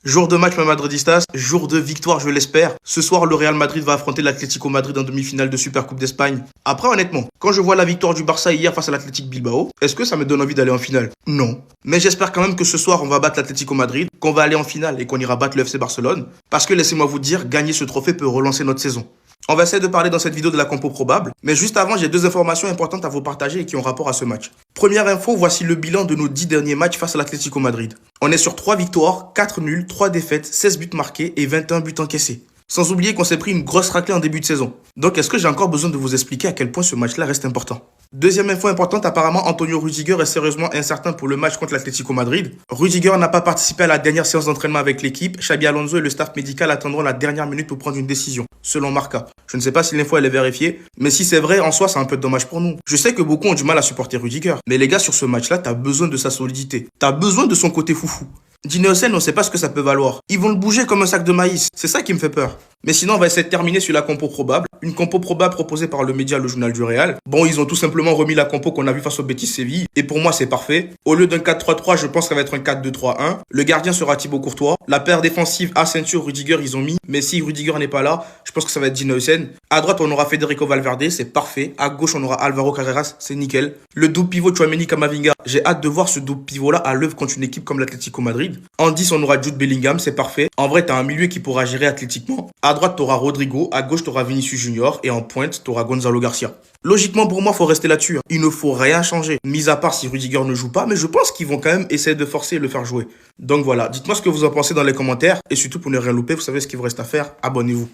Jour de match, ma Madridistas, jour de victoire, je l'espère. Ce soir, le Real Madrid va affronter l'Atlético Madrid en demi-finale de Supercoupe d'Espagne. Après, honnêtement, quand je vois la victoire du Barça hier face à l'Athletic Bilbao, est-ce que ça me donne envie d'aller en finale? Non. Mais j'espère quand même que ce soir, on va battre l'Atlético Madrid, qu'on va aller en finale et qu'on ira battre le FC Barcelone. Parce que laissez-moi vous dire, gagner ce trophée peut relancer notre saison. On va essayer de parler dans cette vidéo de la compo probable, mais juste avant, j'ai deux informations importantes à vous partager et qui ont rapport à ce match. Première info, voici le bilan de nos 10 derniers matchs face à l'Atlético Madrid. On est sur 3 victoires, 4 nuls, 3 défaites, 16 buts marqués et 21 buts encaissés. Sans oublier qu'on s'est pris une grosse raclée en début de saison. Donc est-ce que j'ai encore besoin de vous expliquer à quel point ce match-là reste important? Deuxième info importante, apparemment Antonio Rüdiger est sérieusement incertain pour le match contre l'Atlético Madrid. Rüdiger n'a pas participé à la dernière séance d'entraînement avec l'équipe. Xabi Alonso et le staff médical attendront la dernière minute pour prendre une décision, selon Marca. Je ne sais pas si l'info elle est vérifiée, mais si c'est vrai, en soi c'est un peu dommage pour nous. Je sais que beaucoup ont du mal à supporter Rüdiger, mais les gars, sur ce match-là, t'as besoin de sa solidité. T'as besoin de son côté foufou. Dinesen, on sait pas ce que ça peut valoir. Ils vont le bouger comme un sac de maïs. C'est ça qui me fait peur. Mais sinon, on va essayer de terminer sur la compo probable. Une compo probable proposée par le média Le Journal du Real. Bon, ils ont tout simplement remis la compo qu'on a vue face au Betis Séville. Et pour moi, c'est parfait. Au lieu d'un 4-3-3, je pense que ça va être un 4-2-3-1. Le gardien sera Thibaut Courtois. La paire défensive, Asensio, Rüdiger, ils ont mis. Mais si Rüdiger n'est pas là, je pense que ça va être Dinesen. À droite, on aura Federico Valverde, c'est parfait. À gauche, on aura Alvaro Carreras, c'est nickel. Le double pivot Tchouaméni Camavinga, j'ai hâte de voir ce double pivot-là à l'œuvre contre une équipe comme l'Atlético Madrid. En 10, on aura Jude Bellingham, c'est parfait. En vrai, t'as un milieu qui pourra gérer athlétiquement. À droite, t'auras Rodrigo. À gauche, t'auras Vinicius Junior. Et en pointe, t'auras Gonzalo Garcia. Logiquement, pour moi, faut rester là-dessus. Il ne faut rien changer. Mis à part si Rüdiger ne joue pas, mais je pense qu'ils vont quand même essayer de forcer et le faire jouer. Donc voilà, dites-moi ce que vous en pensez dans les commentaires. Et surtout, pour ne rien louper, vous savez ce qu'il vous reste à faire. Abonnez-vous.